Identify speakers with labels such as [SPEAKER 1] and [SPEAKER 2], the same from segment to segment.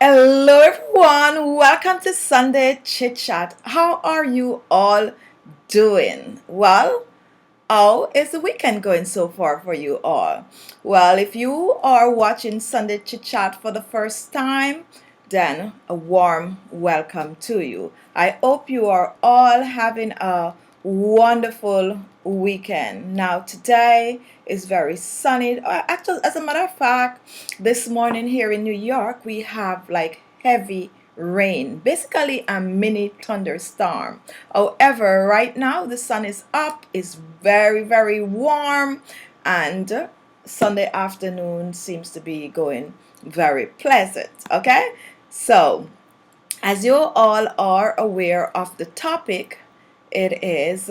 [SPEAKER 1] Hello everyone, welcome to Sunday Chit Chat. How are you all doing? Well, how is the weekend going so far for you all? Well, if you are watching Sunday Chit Chat for the first time, then a warm welcome to you. I hope you are all having a wonderful weekend. Now, today is very sunny. Actually, as a matter of fact, this morning here in New York, we have like heavy rain, basically a mini thunderstorm. However, right now the sun is up, it's very, very warm, and Sunday afternoon seems to be going very pleasant. Okay, so as you all are aware of the topic, it is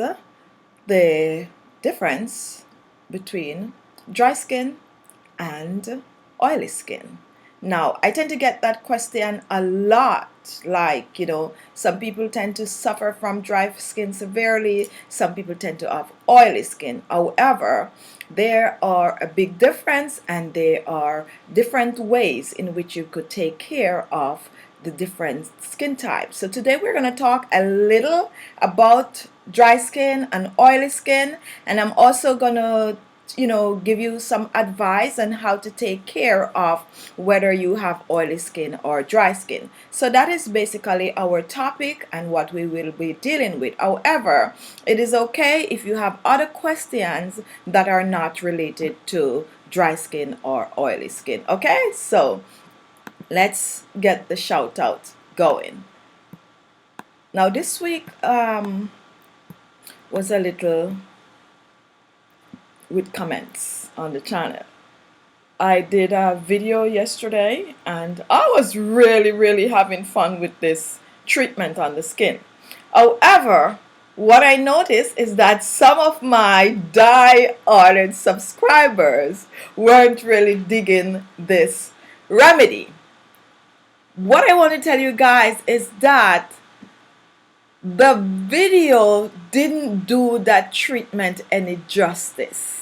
[SPEAKER 1] the difference between dry skin and oily skin. Now, I tend to get that question a lot. Like, some people tend to suffer from dry skin severely, some people tend to have oily skin. However, there are a big difference, and there are different ways in which you could take care of the different skin types. So today we're going to talk a little about dry skin and oily skin, and I'm also going to give you some advice on how to take care of whether you have oily skin or dry skin. So that is basically our topic and what we will be dealing with. However, it is okay if you have other questions that are not related to dry skin or oily skin. Okay, so let's get the shout out going. Now this week was a little with comments on the channel. I did a video yesterday and I was really having fun with this treatment on the skin. However, what I noticed is that some of my die-hard subscribers weren't really digging this remedy. What I want to tell you guys is that the video didn't do that treatment any justice.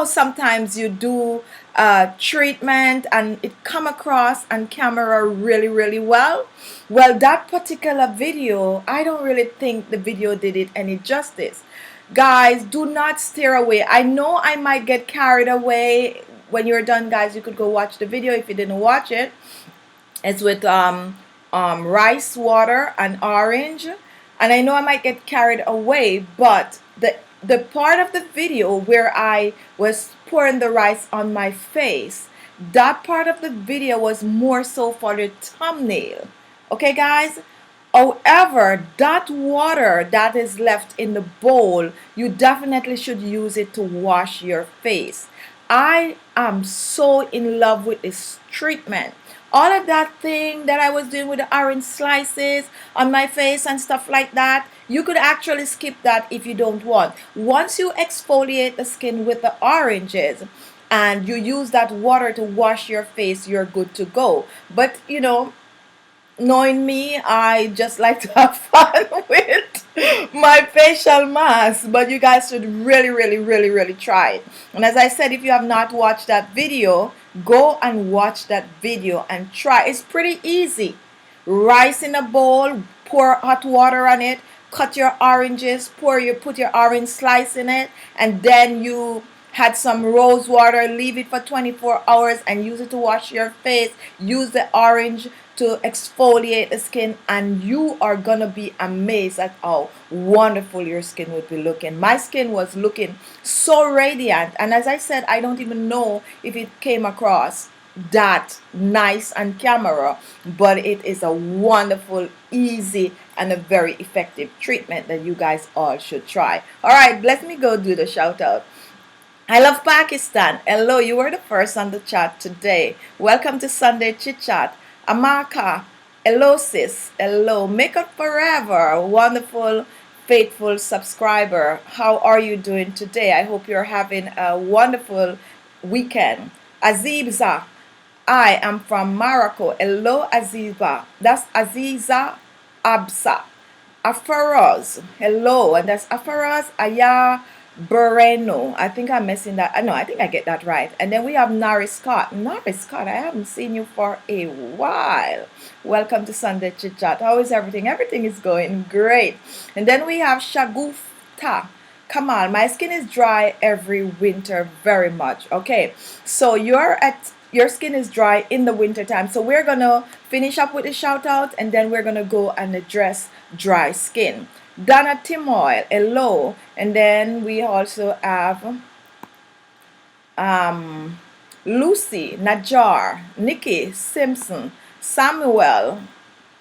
[SPEAKER 1] Sometimes you do a treatment and it come across on camera really well. Well, that particular video, I don't really think the video did it any justice. Guys, do not steer away. I know I might get carried away. When you're done, guys, you could go watch the video if you didn't watch it. It's with rice water and orange, and I know I might get carried away, but the part of the video where I was pouring the rice on my face, that part of the video was more so for the thumbnail. Okay, guys? However, that water that is left in the bowl, you definitely should use it to wash your face. I am so in love with this treatment. All of that thing that I was doing with the orange slices on my face and stuff like that, you could actually skip that if you don't want. Once you exfoliate the skin with the oranges and you use that water to wash your face, you're good to go. But knowing me, I just like to have fun with my facial mask, but you guys should really try it. And as I said, if you have not watched that video, go and watch that video and try. It's pretty easy. Rice in a bowl, pour hot water on it, cut your oranges, put your orange slice in it, and then you had some rose water, leave it for 24 hours and use it to wash your face. Use the orange to exfoliate the skin, and you are gonna be amazed at how wonderful your skin would be looking. My skin was looking so radiant, and as I said, I don't even know if it came across that nice on camera, but it is a wonderful, easy, and a very effective treatment that you guys all should try. All right, let me go do the shout out. I love Pakistan. Hello, you were the first on the chat today. Welcome to Sunday Chit Chat. Amaka, hello sis, hello. Makeup Forever, wonderful, faithful subscriber. How are you doing today? I hope you're having a wonderful weekend. Azibza, I am from Morocco. Hello Aziza, that's Aziza Absa. Afaraz, hello, and that's Afaraz Aya Bureno. I think I'm messing that. No, I think I get that right. And then we have Norris Scott. Norris Scott, I haven't seen you for a while. Welcome to Sunday Chit Chat. How is everything? Everything is going great. And then we have Shagufta. Kamal, my skin is dry every winter very much. Okay, so your skin is dry in the winter time. So we're gonna finish up with the shout out and then we're gonna go and address dry skin. Donna Timoil, hello. And then we also have Lucy, Najar, Nikki Simpson, Samuel.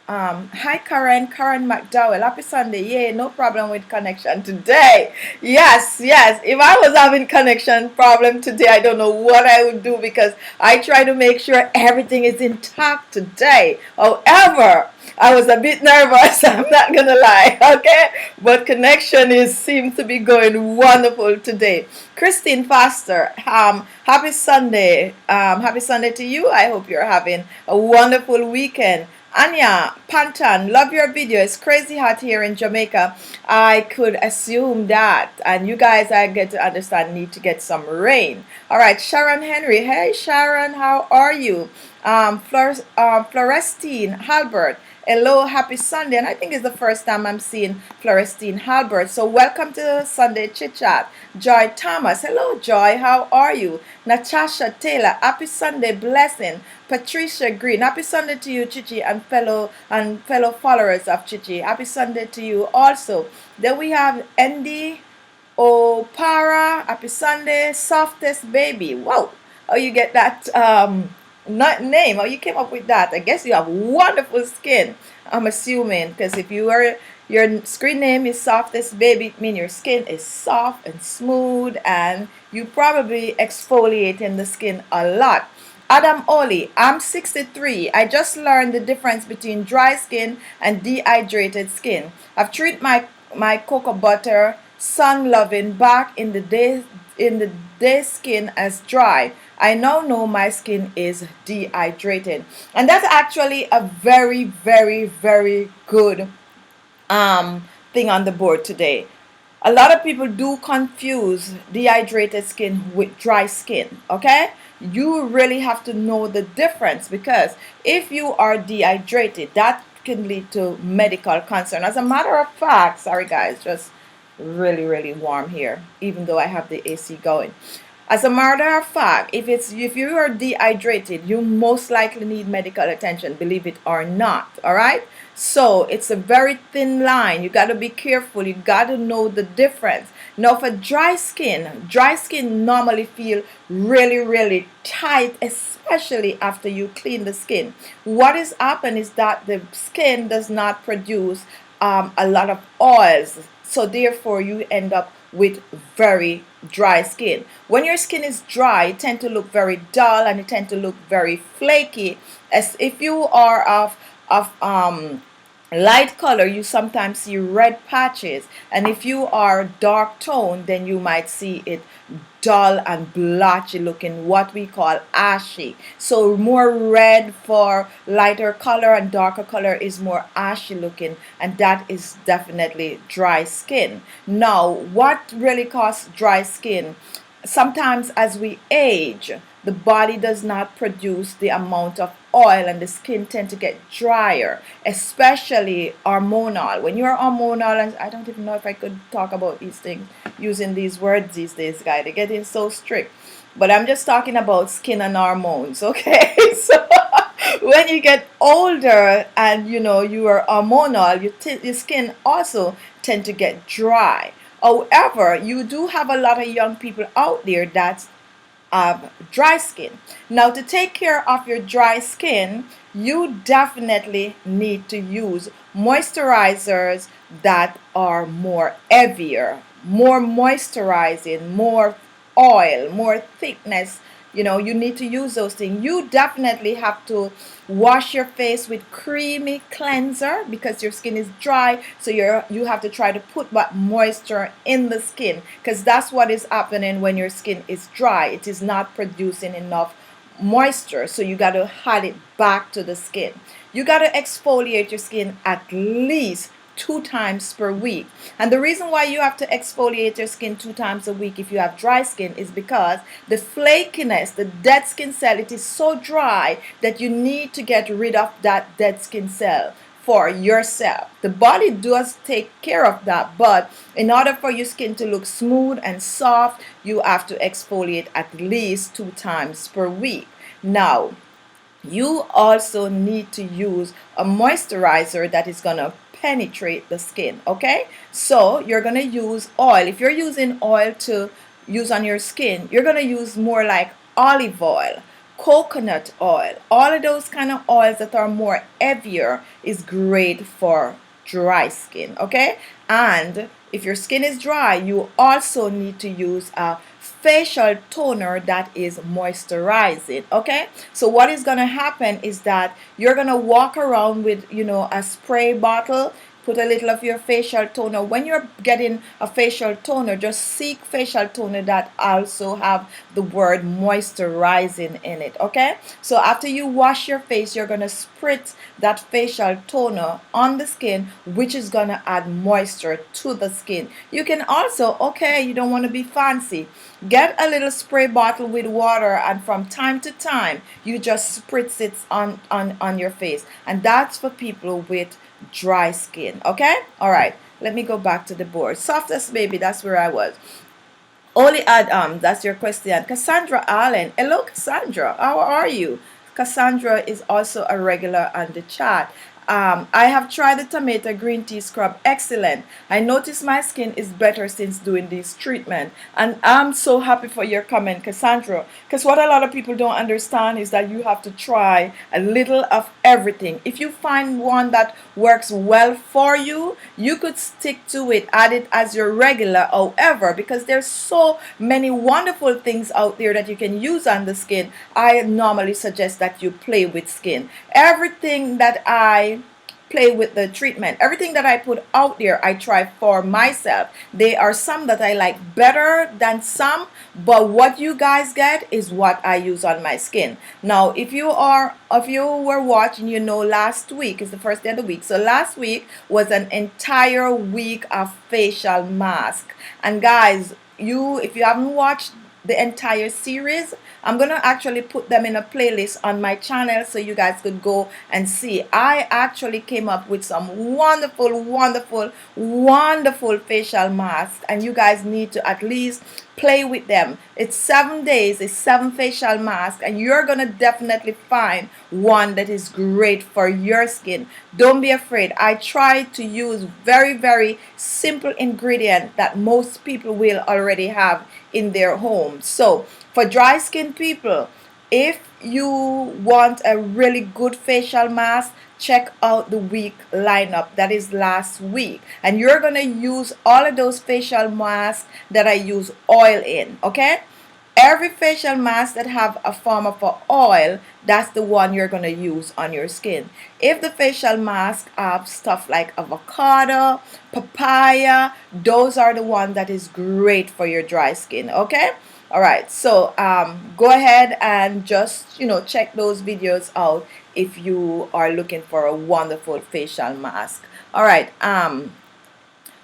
[SPEAKER 1] Hi Karen McDowell. Happy Sunday. Yay, no problem with connection today. Yes, yes. If I was having connection problem today, I don't know what I would do because I try to make sure everything is intact today. However, I was a bit nervous, I'm not gonna lie, okay? But connection seems to be going wonderful today. Christine Foster, happy Sunday. Happy Sunday to you. I hope you're having a wonderful weekend. Anya Pantan, love your video. It's crazy hot here in Jamaica. I could assume that. And you guys, I get to understand, need to get some rain. All right, Sharon Henry. Hey, Sharon, how are you? Florestine Halbert. Hello, happy Sunday. And I think it's the first time I'm seeing Florestine Halbert. So welcome to Sunday Chit Chat. Joy Thomas. Hello, Joy. How are you? Natasha Taylor. Happy Sunday. Blessing. Patricia Green. Happy Sunday to you, Chichi, and fellow followers of Chichi. Happy Sunday to you also. Then we have Andy Opara. Happy Sunday. Softest baby. Wow. Oh, you get that not name. How you came up with that? I guess you have wonderful skin. I'm assuming because if your screen name is Softest Baby, it means your skin is soft and smooth, and you probably exfoliating the skin a lot. Adam Oli, I'm 63. I just learned the difference between dry skin and dehydrated skin. I've treated my cocoa butter sun loving back in the day skin as dry. I now know my skin is dehydrated. And that's actually a very, very, very good thing on the board today. A lot of people do confuse dehydrated skin with dry skin, okay? You really have to know the difference because if you are dehydrated, that can lead to medical concern. As a matter of fact, sorry guys, just really, really warm here, even though I have the AC going. As a matter of fact, if you are dehydrated, you most likely need medical attention, believe it or not. All right. So it's a very thin line. You got to be careful. You got to know the difference. Now for dry skin normally feel really, really tight, especially after you clean the skin. What is happening is that the skin does not produce a lot of oils. So therefore you end up with very dry skin. When your skin is dry, it tend to look very dull and it tend to look very flaky. As if you are of light color, you sometimes see red patches, and if you are dark tone, then you might see it dull and blotchy looking, what we call ashy. So more red for lighter color and darker color is more ashy looking, and that is definitely dry skin. Now what really causes dry skin? Sometimes as we age, the body does not produce the amount of oil and the skin tend to get drier, especially hormonal. When you're hormonal, and I don't even know if I could talk about these things using these words these days, guys. They're getting so strict. But I'm just talking about skin and hormones, okay? So when you get older and you are hormonal, your skin also tend to get dry. However, you do have a lot of young people out there that have dry skin. Now to take care of your dry skin, you definitely need to use moisturizers that are more heavier, more moisturizing, more oil, more thickness. You need to use those things. You definitely have to wash your face with creamy cleanser because your skin is dry, so you have to try to put that moisture in the skin, because that's what is happening when your skin is dry. It is not producing enough moisture, so you got to add it back to the skin. You got to exfoliate your skin at least 2 times per week. And the reason why you have to exfoliate your skin 2 times a week if you have dry skin is because the flakiness, the dead skin cell, it is so dry that you need to get rid of that dead skin cell for yourself. The body does take care of that, but in order for your skin to look smooth and soft, you have to exfoliate at least 2 times per week. Now, you also need to use a moisturizer that is going to penetrate the skin. Okay, so you're going to use oil. If you're using oil to use on your skin, you're going to use more like olive oil, coconut oil. All of those kind of oils that are more heavier is great for dry skin. Okay, and if your skin is dry, you also need to use a facial toner that is moisturizing. Okay, so what is going to happen is that you're going to walk around with, you know, a spray bottle. Put a little of your facial toner. When you're getting a facial toner, just seek facial toner that also have the word moisturizing in it. Okay, so after you wash your face, you're going to spritz that facial toner on the skin, which is going to add moisture to the skin. You can also, okay, you don't want to be fancy, get a little spray bottle with water, and from time to time you just spritz it on your face, and that's for people with dry skin. Okay, all right, let me go back to the board. Softest baby, that's where I was. Only add that's your question. Cassandra Allen, hello Cassandra, how are you? Cassandra is also a regular on the chat. I have tried the tomato green tea scrub. Excellent. I notice my skin is better since doing this treatment. And I'm so happy for your comment, Cassandra. Because what a lot of people don't understand is that you have to try a little of everything. If you find one that works well for you, you could stick to it, add it as your regular. However, because there's so many wonderful things out there that you can use on the skin, I normally suggest that you play with skin. Everything that I play with the treatment, everything that I put out there, I try for myself. There are some that I like better than some, but what you guys get is what I use on my skin. Now, if you were watching, you know, last week is the first day of the week. So last week was an entire week of facial mask. And guys, if you haven't watched the entire series, I'm gonna actually put them in a playlist on my channel so you guys could go and see. I actually came up with some wonderful facial masks, and you guys need to at least play with them. It's 7 days, it's 7 facial masks, and you're gonna definitely find one that is great for your skin. Don't be afraid. I try to use very simple ingredient that most people will already have in their home. So for dry skin people, if you want a really good facial mask, check out the week lineup. That is last week, and you're gonna use all of those facial masks that I use oil in. Okay, every facial mask that have a form of oil, that's the one you're gonna use on your skin. If the facial mask have stuff like avocado, papaya, those are the ones that is great for your dry skin. Okay, all right, so go ahead and just, you know, check those videos out if you are looking for a wonderful facial mask. All right,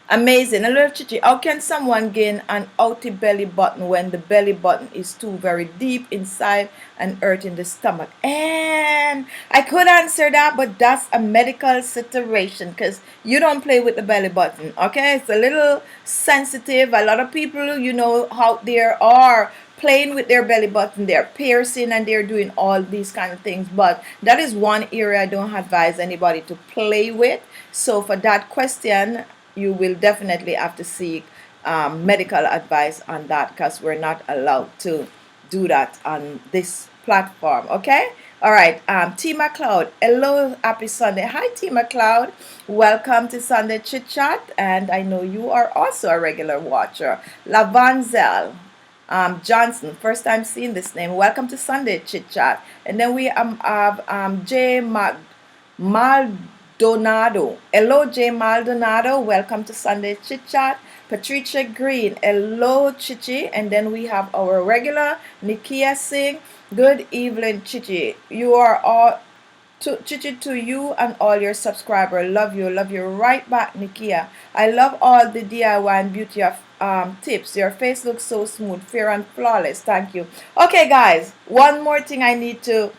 [SPEAKER 1] amazing. A little Chichi, how can someone gain an outy belly button when the belly button is too very deep inside and hurting the stomach? And I could answer that, but that's a medical situation because you don't play with the belly button. Okay, it's a little sensitive. A lot of people, you know, out there are playing with their belly button, they're piercing and they're doing all these kind of things, but that is one area I don't advise anybody to play with. So for that question, you will definitely have to seek medical advice on that, because we're not allowed to do that on this platform. Okay, all right. T McLeod, hello, happy Sunday. Hi T McLeod, welcome to Sunday Chit Chat, and I know you are also a regular watcher. Lavanzel Johnson, first time seeing this name, welcome to Sunday Chit Chat. And then we have J Maldonado, hello J Maldonado, welcome to Sunday Chit Chat. Patricia Green, hello Chichi. And then we have our regular Nikia Singh, good evening Chichi. You are all To Chichi, to you and all your subscribers. Love you right back, Nikia. I love all the DIY and beauty of tips. Your face looks so smooth, fair and flawless. Thank you. Okay, guys, one more thing I need to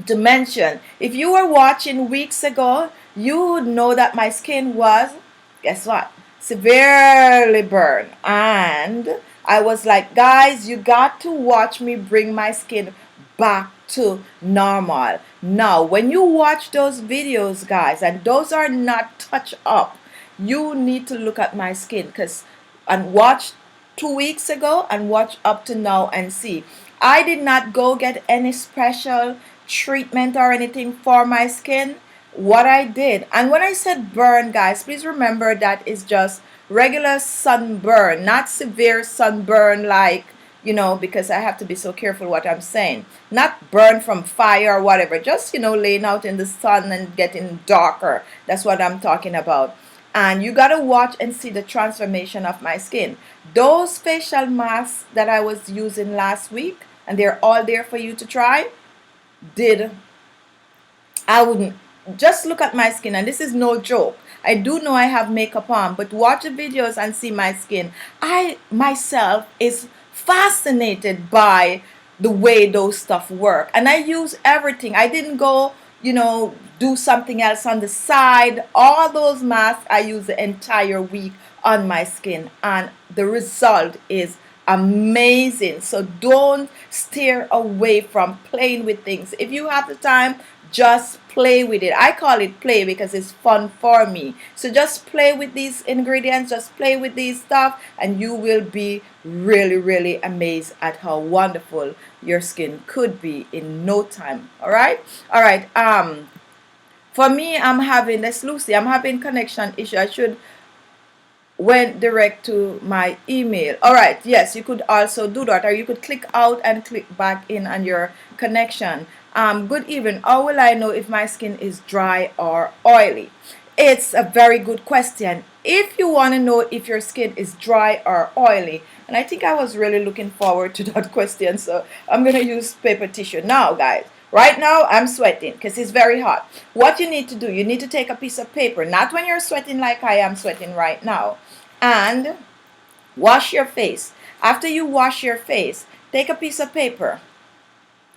[SPEAKER 1] mention. If you were watching weeks ago, you would know that my skin was, guess what, severely burned. And I was like, guys, you got to watch me bring my skin back to normal. Now when you watch those videos, guys, and those are not touch up, you need to look at my skin, because and watch 2 weeks ago and watch up to now and see. I did not go get any special treatment or anything for my skin. What I did, and when I said burn, guys, please remember that is just regular sunburn, not severe sunburn, like, because I have to be so careful what I'm saying. Not burn from fire or whatever, just, laying out in the sun and getting darker. That's what I'm talking about. And you gotta watch and see the transformation of my skin. Those facial masks that I was using last week, and they're all there for you to try, I wouldn't, just look at my skin, and this is no joke. I do know I have makeup on, but watch the videos and see my skin. I myself is fascinated by the way those stuff work, and I use everything. I didn't go, do something else on the side. All those masks I use the entire week on my skin, and the result is amazing. So don't steer away from playing with things. If you have the time, just play with it. I call it play because it's fun for me. So just play with these ingredients, just play with these stuff, and you will be really, really amazed at how wonderful your skin could be in no time. All right. For me, I'm having this, Lucy, I'm having connection issue. I should went direct to my email. All right, yes, you could also do that, or you could click out and click back in on your connection. Good evening. How will I know if my skin is dry or oily? It's a very good question. If you want to know if your skin is dry or oily, and I think I was really looking forward to that question, so I'm going to use paper tissue now, guys. Right now, I'm sweating because it's very hot. What you need to do, you need to take a piece of paper, not when you're sweating like I am sweating right now, and wash your face. After you wash your face, take a piece of paper,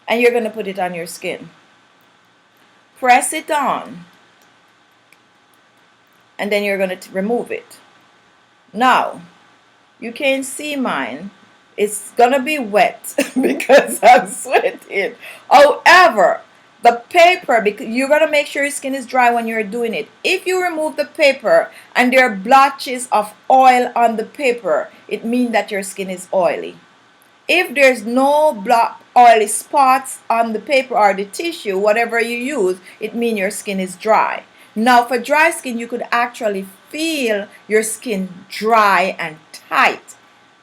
[SPEAKER 1] and you're going to put it on your skin. Press it on, and then you're going to remove it. Now, you can see mine. It's gonna be wet because I'm sweating. However, the paper, because you're gonna make sure your skin is dry when you're doing it. If you remove the paper and there are blotches of oil on the paper, it means that your skin is oily. If there's no oily spots on the paper or the tissue, whatever you use, it means your skin is dry. Now, for dry skin, you could actually feel your skin dry and tight,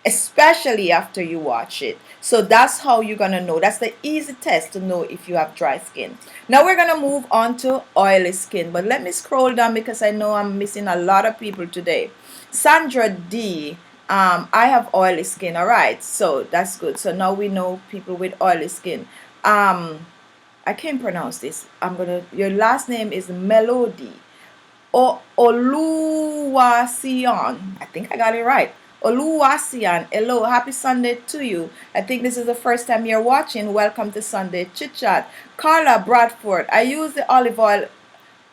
[SPEAKER 1] especially after you wash it. So that's how you're gonna know. That's the easy test to know if you have dry skin. Now we're gonna move on to oily skin, but let me scroll down because I know I'm missing a lot of people today. Sandra D, I have oily skin. All right, so that's good. So now we know people with oily skin. I can't pronounce this. Your last name is Melody Oluwasian. I think I got it right. Oluwasian, hello, happy Sunday to you. I think this is the first time you're watching. Welcome to Sunday Chit Chat. Carla Bradford, I use the olive oil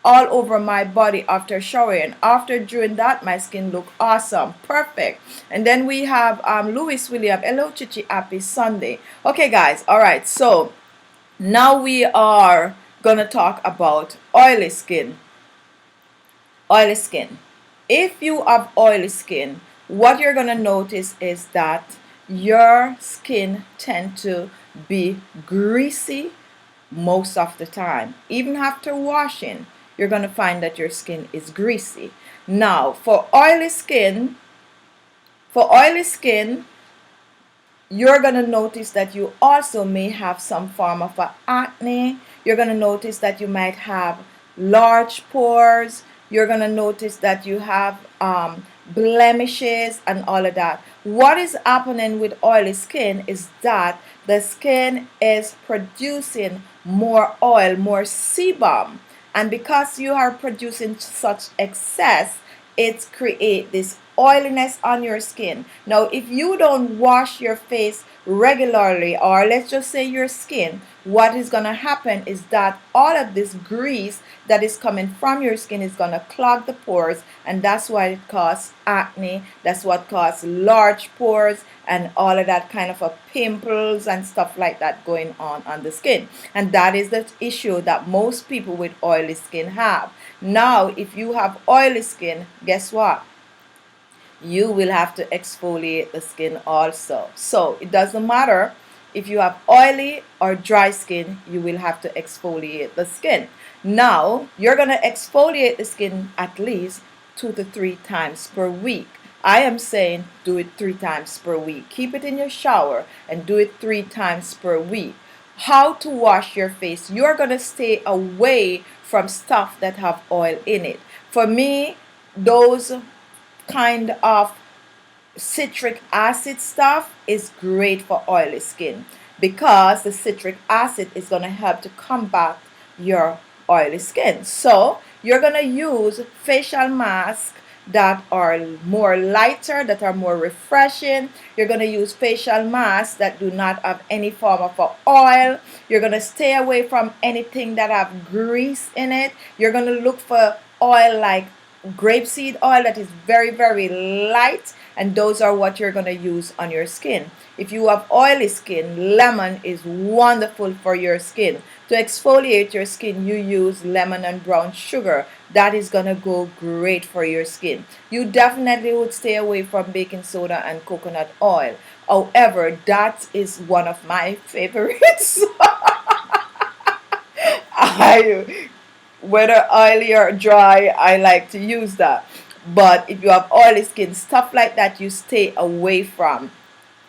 [SPEAKER 1] all over my body after showering. After doing that, my skin look awesome. Perfect. And then we have Louis William. Hello, Chichi. Happy Sunday. Okay, guys. All right. So now we are going to talk about oily skin. Oily skin. If you have oily skin, what you're going to notice is that your skin tends to be greasy most of the time. Even after washing, you're going to find that your skin is greasy. Now, for oily skin, you're going to notice that you also may have some form of acne. You're going to notice that you might have large pores. You're going to notice that you have blemishes and all of that. What is happening with oily skin is that the skin is producing more oil, more sebum. And because you are producing such excess, it creates this oiliness on your skin. Now, if you don't wash your face regularly, or let's just say your skin, what is going to happen is that all of this grease that is coming from your skin is going to clog the pores, and that's why it causes acne. That's what causes large pores and all of that kind of pimples and stuff like that going on the skin. And that is the issue that most people with oily skin have. Now, if you have oily skin, guess what? You will have to exfoliate the skin also. So it doesn't matter if you have oily or dry skin, you will have to exfoliate the skin. Now, you're going to exfoliate the skin at least 2 to 3 times per week. I am saying do it 3 times per week. Keep it in your shower and do it 3 times per week. How to wash your face? You're going to stay away from stuff that have oil in it. For me, those kind of citric acid stuff is great for oily skin, because the citric acid is going to help to combat your oily skin. So you're going to use facial masks that are more lighter, that are more refreshing. You're going to use facial masks that do not have any form of oil. You're going to stay away from anything that have grease in it. You're going to look for oil like grapeseed oil that is very, very light, and those are what you're going to use on your skin. If you have oily skin, lemon is wonderful for your skin. To exfoliate your skin, you use lemon and brown sugar. That is going to go great for your skin. You definitely would stay away from baking soda and coconut oil. However, that is one of my favorites. Whether oily or dry, I like to use that. But if you have oily skin, stuff like that you stay away from.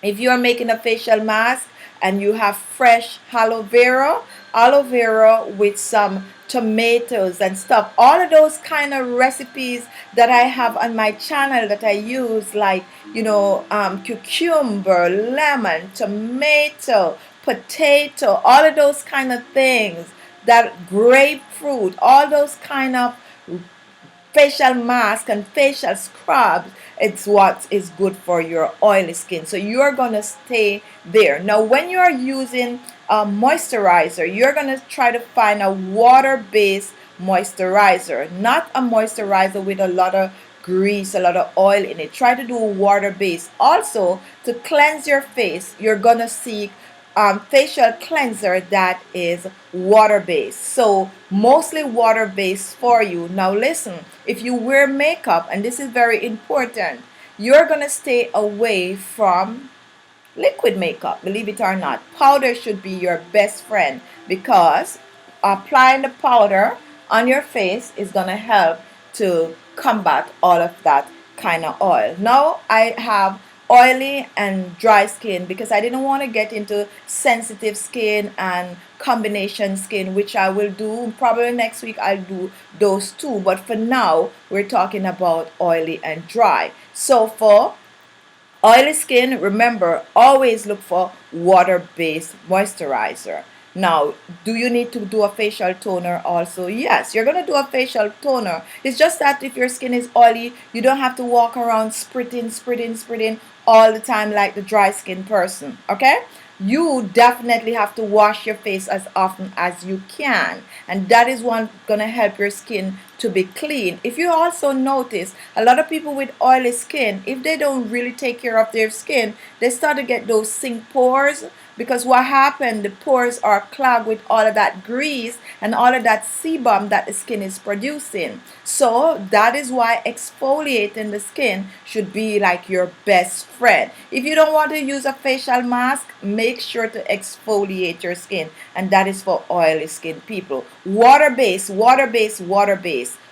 [SPEAKER 1] If you are making a facial mask and you have fresh aloe vera with some tomatoes and stuff, all of those kind of recipes that I have on my channel that I use, like, cucumber, lemon, tomato, potato, all of those kind of things, that grapefruit, all those kind of facial mask and facial scrubs, it's what is good for your oily skin. So you're going to stay there. Now, when you're using a moisturizer, you're going to try to find a water-based moisturizer, not a moisturizer with a lot of grease, a lot of oil in it. Try to do a water-based. Also, to cleanse your face, you're going to seek facial cleanser that is water-based. So mostly water-based for you. Now listen, if you wear makeup, and this is very important, you're going to stay away from liquid makeup. Believe it or not, powder should be your best friend, because applying the powder on your face is going to help to combat all of that kind of oil. Now I have oily and dry skin because I didn't want to get into sensitive skin and combination skin, which I will do probably next week. I'll do those two, but for now we're talking about oily and dry. So for oily skin, remember, always look for water-based moisturizer. Now, do you need to do a facial toner also? Yes, you're going to do a facial toner. It's just that if your skin is oily, you don't have to walk around spritting all the time like the dry skin person, okay? You definitely have to wash your face as often as you can, and that is one going to help your skin to be clean. If you also notice, a lot of people with oily skin, if they don't really take care of their skin, they start to get those sink pores, because what happened, the pores are clogged with all of that grease and all of that sebum that the skin is producing. So that is why exfoliating the skin should be like your best friend. If you don't want to use a facial mask, make sure to exfoliate your skin, and that is for oily skin people. Water-based.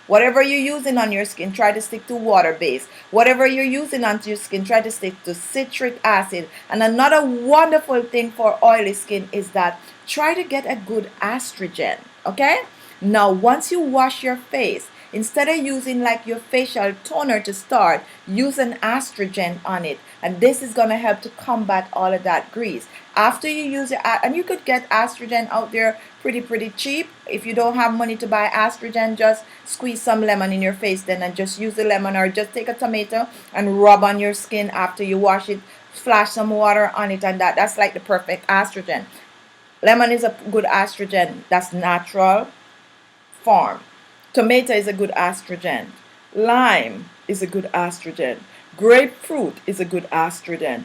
[SPEAKER 1] Whatever you're using on your skin, try to stick to water-based. Whatever you're using on your skin, try to stick to citric acid. And another wonderful thing for oily skin is that try to get a good estrogen, okay? Now, once you wash your face, instead of using like your facial toner to start, use an estrogen on it. and this is going to help to combat all of that grease. After you use it, and you could get estrogen out there pretty cheap. If you don't have money to buy estrogen, just squeeze some lemon in your face then, and just use the lemon, or just take a tomato and rub on your skin after you wash it, splash some water on it, and that's like the perfect estrogen. Lemon is a good estrogen. That's natural form. Tomato is a good estrogen. Lime is a good estrogen. Grapefruit is a good estrogen.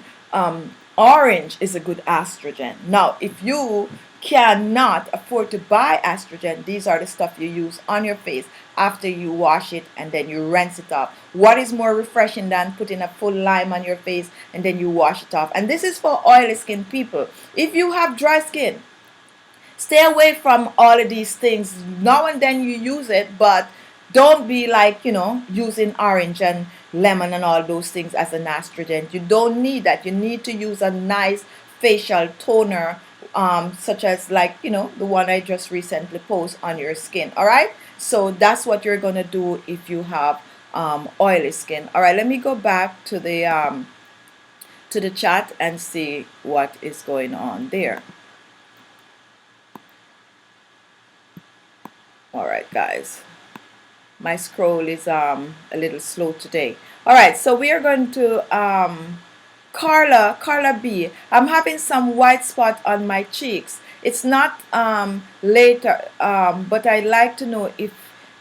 [SPEAKER 1] Orange is a good estrogen. Now, if you cannot afford to buy estrogen, these are the stuff you use on your face after you wash it and then you rinse it off. What is more refreshing than putting a full lime on your face and then you wash it off? And this is for oily skin people. If you have dry skin, stay away from all of these things. Now and then you use it, but don't be like, using orange and lemon and all those things as an estrogen. You don't need that. You need to use a nice facial toner, such as like, the one I just recently posted on your skin. All right. So that's what you're going to do if you have oily skin. All right. Let me go back to the chat and see what is going on there. All right, guys. My scroll is a little slow today. All right, so we are going to Carla B. I'm having some white spot on my cheeks. It's not later, but I'd like to know if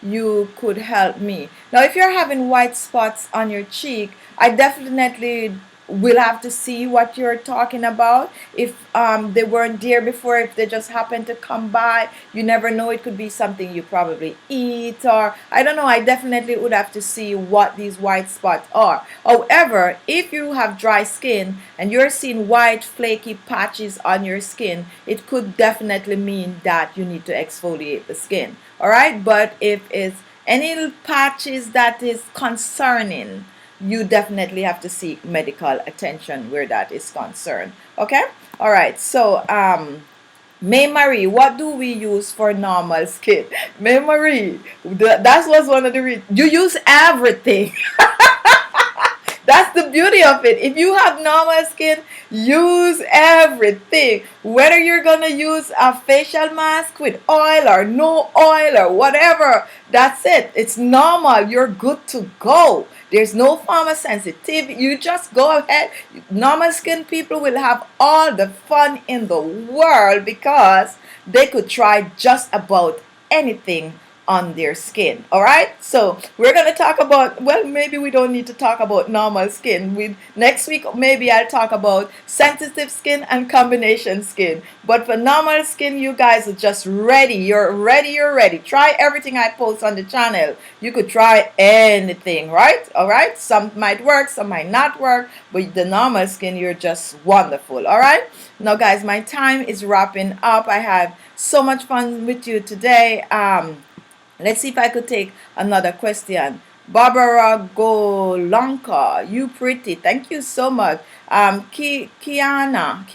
[SPEAKER 1] you could help me. Now, if you're having white spots on your cheek, I definitely will have to see what you're talking about. If they weren't there before, if they just happened to come by, you never know. It could be something you probably eat, or I don't know. I definitely would have to see what these white spots are. However, if you have dry skin and you're seeing white flaky patches on your skin, it could definitely mean that you need to exfoliate the skin. All right, but if it's any patches that is concerning, you definitely have to seek medical attention where that is concerned. Okay. All right. So May Marie, what do we use for normal skin? May Marie, that was one of the reasons. You use everything. That's the beauty of it. If you have normal skin, use everything. Whether you're going to use a facial mask with oil or no oil or whatever, that's it. It's normal. You're good to go. There's no pharmasensitivity. You just go ahead. Normal skin people will have all the fun in the world because they could try just about anything on their skin. All right, so we're going to talk about, well, maybe we don't need to talk about normal skin. Next week maybe I'll talk about sensitive skin and combination skin, but for normal skin, you guys are just ready. You're ready. Try everything I post on the channel. You could try anything, right? All right, some might work, some might not work, but the normal skin, you're just wonderful. All right, now guys, my time is wrapping up. I had so much fun with you today. Let's see if I could take another question. Barbara Golonka, you pretty. Thank you so much. Kiana,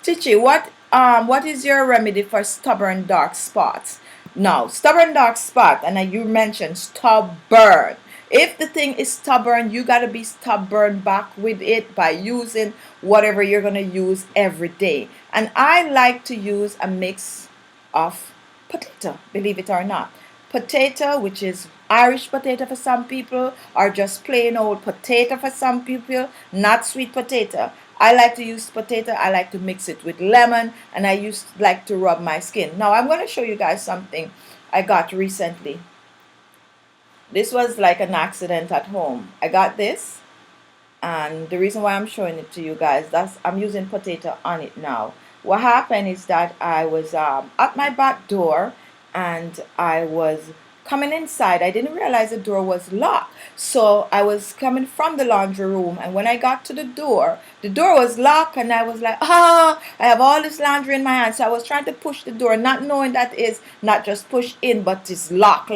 [SPEAKER 1] Chichi, what is your remedy for stubborn dark spots? Now, stubborn dark spot, and you mentioned stubborn. If the thing is stubborn, you got to be stubborn back with it by using whatever you're going to use every day. And I like to use a mix of potato, believe it or not. Potato, which is Irish potato for some people, or just plain old potato for some people, not sweet potato. I like to use potato. I like to mix it with lemon, and I like to rub my skin. Now I'm going to show you guys something I got recently. This was like an accident at home. I got this, and the reason why I'm showing it to you guys, I'm using potato on it now. What happened is that I was at my back door, and I was coming inside. I didn't realize the door was locked. So I was coming from the laundry room, and when I got to the door was locked, and I was like, I have all this laundry in my hand. So I was trying to push the door, not knowing that is not just push in, but it's lock.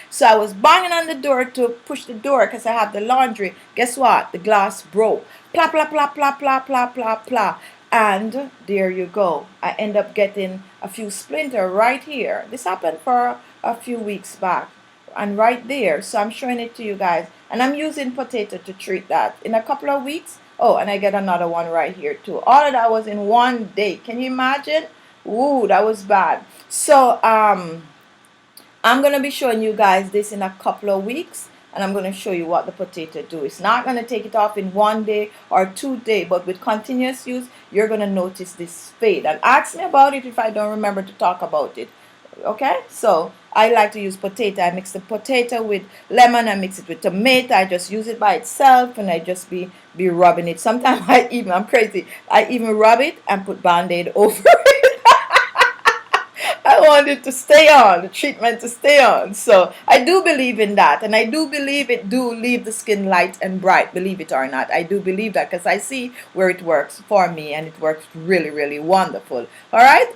[SPEAKER 1] So I was banging on the door to push the door because I have the laundry. Guess what? The glass broke. Plah, plah, plah, plah, plah, plah, plah, plah. And there you go. I end up getting a few splinters right here. This happened for a few weeks back, and right there. So I'm showing it to you guys, and I'm using potato to treat that. In a couple of weeks Oh, and I get another one right here too. All of that was in one day. Can you imagine? Ooh, that was bad. So I'm going to be showing you guys this in a couple of weeks, and I'm going to show you what the potato do. It's not going to take it off in 1 day or 2 days, but with continuous use, you're going to notice this fade. And ask me about it if I don't remember to talk about it. Okay, so I like to use potato. I mix the potato with lemon. I mix it with tomato. I just use it by itself, and I just be rubbing it. Sometimes I'm crazy, I even rub it and put band-aid over it. I want it to stay on, the treatment to stay on. So I do believe in that, and I do believe it do leave the skin light and bright, believe it or not. I do believe that because I see where it works for me, and it works really, really wonderful. All right,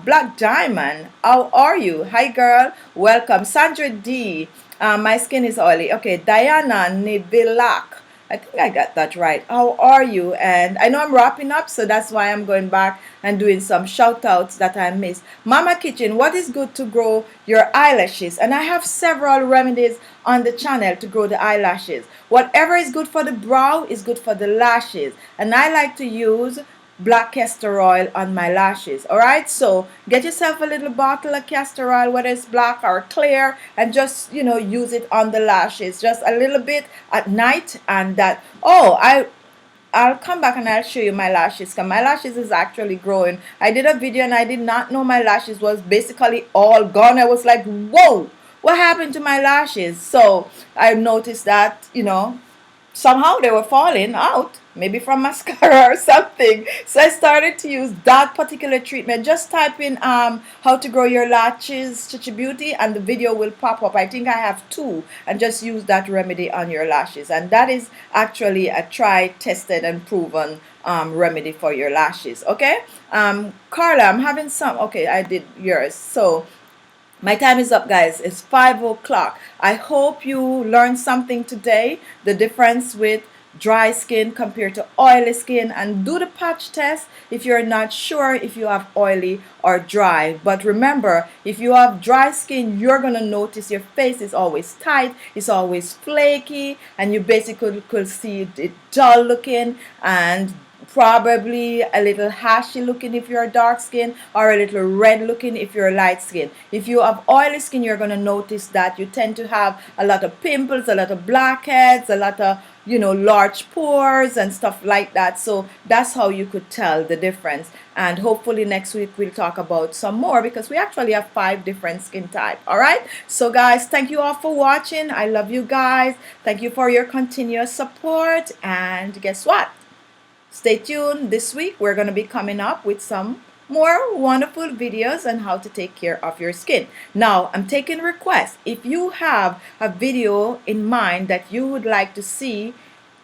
[SPEAKER 1] Black Diamond, how are you? Hi girl, welcome. Sandra D, my skin is oily. Okay, Diana Nibilak, I think I got that right. How are you? And I know I'm wrapping up, so that's why I'm going back and doing some shout outs that I missed. Mama Kitchen, what is good to grow your eyelashes? And I have several remedies on the channel to grow the eyelashes. Whatever is good for the brow is good for the lashes. And I like to use black castor oil on my lashes. All right, so get yourself a little bottle of castor oil, whether it's black or clear, and just use it on the lashes, just a little bit at night. And that, I'll come back and I'll show you my lashes, because my lashes is actually growing. I did a video and I did not know my lashes was basically all gone. I was like, whoa, what happened to my lashes? So I noticed that somehow they were falling out, maybe from mascara or something. So I started to use that particular treatment. Just type in how to grow your lashes, CHIT, and the video will pop up. I think I have two, and just use that remedy on your lashes. And that is actually a tried, tested, and proven remedy for your lashes. Okay, Carla, I'm having some. Okay, I did yours. So my time is up, guys. It's 5 o'clock. I hope you learned something today, the difference with dry skin compared to oily skin, and do the patch test if you're not sure if you have oily or dry. But remember, if you have dry skin, you're gonna notice your face is always tight, it's always flaky, and you basically could see it dull looking and probably a little ashy looking if you're dark skin, or a little red looking if you're light skin. If you have oily skin, you're going to notice that you tend to have a lot of pimples, a lot of blackheads, a lot of large pores and stuff like that. So that's how you could tell the difference. And hopefully next week we'll talk about some more, because we actually have 5 different skin type. All right, so guys, thank you all for watching. I love you guys. Thank you for your continuous support. And guess what? Stay tuned. This week we're going to be coming up with some more wonderful videos on how to take care of your skin. Now, I'm taking requests. If you have a video in mind that you would like to see,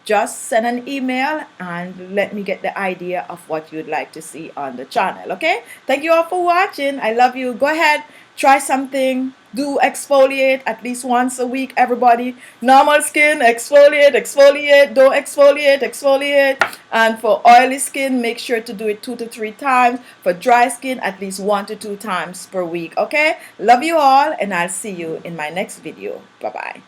[SPEAKER 1] just send an email and let me get the idea of what you'd like to see on the channel. Okay, thank you all for watching. I love you. Go ahead, try something. Do exfoliate at least once a week, everybody. Normal skin, exfoliate, exfoliate. Don't exfoliate, exfoliate. And for oily skin, make sure to do it 2 to 3 times. For dry skin, at least 1 to 2 times per week. Okay, love you all, and I'll see you in my next video. Bye bye.